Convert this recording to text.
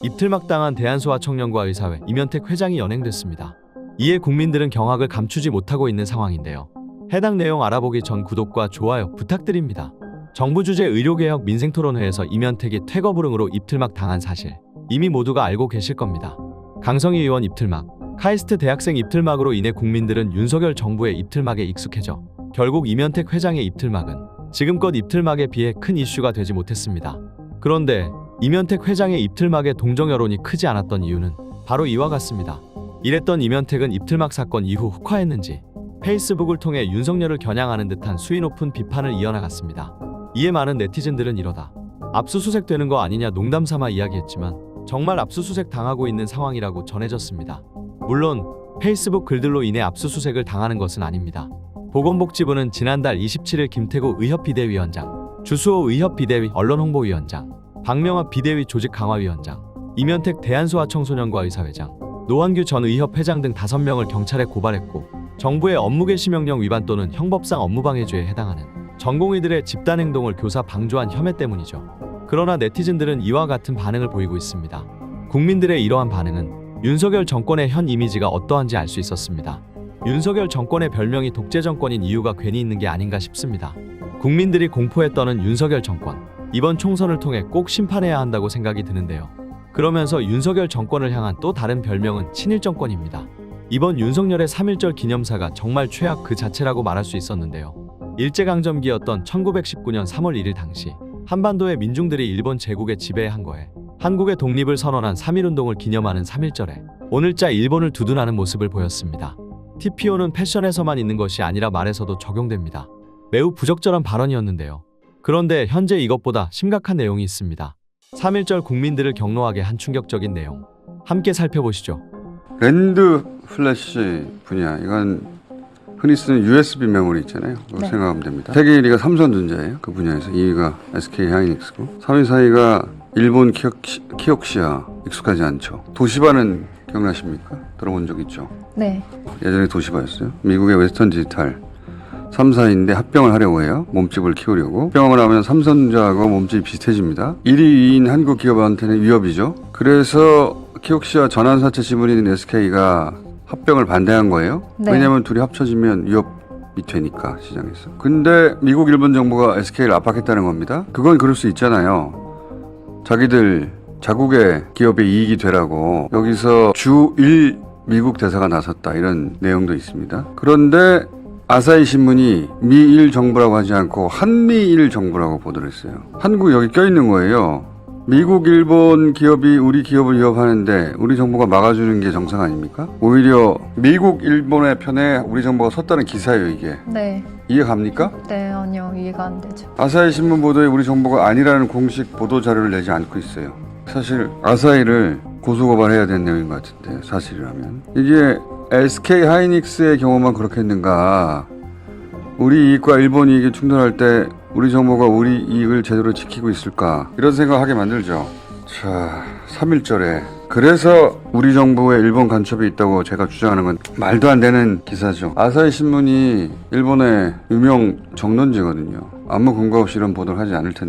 입틀막 당한 대한소아청년과 의사회 이면택 회장이 연행됐습니다. 이에 국민들은 경악을 감추지 못하고 있는 상황인데요. 해당 내용 알아보기 전 구독과 좋아요 부탁드립니다. 정부 주재 의료개혁 민생토론회에서 이면택이 퇴거불응으로 입틀막 당한 사실 이미 모두가 알고 계실 겁니다. 강성희 의원 입틀막, 카이스트 대학생 입틀막으로 인해 국민들은 윤석열 정부의 입틀막에 익숙해져 결국 이면택 회장의 입틀막은 지금껏 입틀막에 비해 큰 이슈가 되지 못했습니다. 그런데 이면택 회장의 입틀막에 동정 여론이 크지 않았던 이유는 바로 이와 같습니다. 이랬던 이면택은 입틀막 사건 이후 흑화했는지 페이스북을 통해 윤석열을 겨냥하는 듯한 수위 높은 비판을 이어나갔습니다. 이에 많은 네티즌들은 이러다 압수수색 되는 거 아니냐 농담삼아 이야기했지만 정말 압수수색 당하고 있는 상황이라고 전해졌습니다. 물론 페이스북 글들로 인해 압수수색을 당하는 것은 아닙니다. 보건복지부는 지난달 27일 김태구 의협비대위원장, 주수호 의협비대위 언론홍보위원장, 박명화 비대위 조직강화위원장, 이면택 대한소아청소년과 의사회장, 노환규 전 의협회장 등 5명을 경찰에 고발했고 정부의 업무개시명령 위반 또는 형법상 업무방해죄에 해당하는 전공의들의 집단행동을 교사 방조한 혐의 때문이죠. 그러나 네티즌들은 이와 같은 반응을 보이고 있습니다. 국민들의 이러한 반응은 윤석열 정권의 현 이미지가 어떠한지 알 수 있었습니다. 윤석열 정권의 별명이 독재 정권인 이유가 괜히 있는 게 아닌가 싶습니다. 국민들이 공포에 떠는 윤석열 정권, 이번 총선을 통해 꼭 심판해야 한다고 생각이 드는데요. 그러면서 윤석열 정권을 향한 또 다른 별명은 친일 정권입니다. 이번 윤석열의 3.1절 기념사가 정말 최악 그 자체라고 말할 수 있었는데요. 일제강점기였던 1919년 3월 1일 당시 한반도의 민중들이 일본 제국의 지배에 한 거에 한국의 독립을 선언한 3.1운동을 기념하는 3.1절에 오늘자 일본을 두둔하는 모습을 보였습니다. TPO는 패션에서만 있는 것이 아니라 말에서도 적용됩니다. 매우 부적절한 발언이었는데요. 그런데 현재 이것보다 심각한 내용이 있습니다. 3.1절 국민들을 경로하게 한 충격적인 내용 함께 살펴보시죠. 랜드 플래시 분야, 이건 흔히 쓰는 USB 메모리 있잖아요. 그거 네. 생각하면 됩니다. 세계 1위가 삼성전자예요. 그 분야에서 2위가 SK 하이닉스고 3위, 4위가 일본 키옥시아. 익숙하지 않죠. 도시바는 기억나십니까? 들어본 적 있죠? 네. 예전에 도시바였어요. 미국의 웨스턴 디지털 3, 4위인데 합병을 하려고 해요. 몸집을 키우려고. 합병을 하면 삼성전자하고 몸집이 비슷해집니다. 1위, 2위인 한국 기업한테는 위협이죠. 그래서 키옥시아 전환사채 지분인 SK가 합병을 반대한 거예요. 네. 왜냐하면 둘이 합쳐지면 위협이 되니까 시장에서. 근데 미국, 일본 정부가 SK를 압박했다는 겁니다. 그건 그럴 수 있잖아요. 자기들 자국의 기업의 이익이 되라고 여기서 주1 미국 대사가 나섰다, 이런 내용도 있습니다. 그런데 아사히 신문이 미일 정부라고 하지 않고 한미일 정부라고 보도를 했어요. 한국 여기 껴있는 거예요. 미국, 일본 기업이 우리 기업을 위협하는데 우리 정부가 막아주는 게 정상 아닙니까? 오히려 미국, 일본의 편에 우리 정부가 섰다는 기사예요, 이게. 네. 이해 갑니까? 네, 아니요. 이해가 안 되죠. 아사히 신문 보도에 우리 정부가 아니라는 공식 보도 자료를 내지 않고 있어요. 사실 아사히를 고소고발해야 되는 내용인 것 같은데, 사실이라면. 이게 SK 하이닉스의 경우만 그렇겠는가? 우리 이익과 일본 이익이 충돌할 때 우리 정부가 우리 이익을 제대로 지키고 있을까? 이런 생각하게 만들죠. 자, 3.1절에 그래서 우리 정부에 일본 간첩이 있다고 제가 주장하는 건 말도 안 되는 기사죠. 아사히 신문이 일본의 유명 정론지거든요. 아무 근거 없이 이런 보도를 하지 않을 텐데.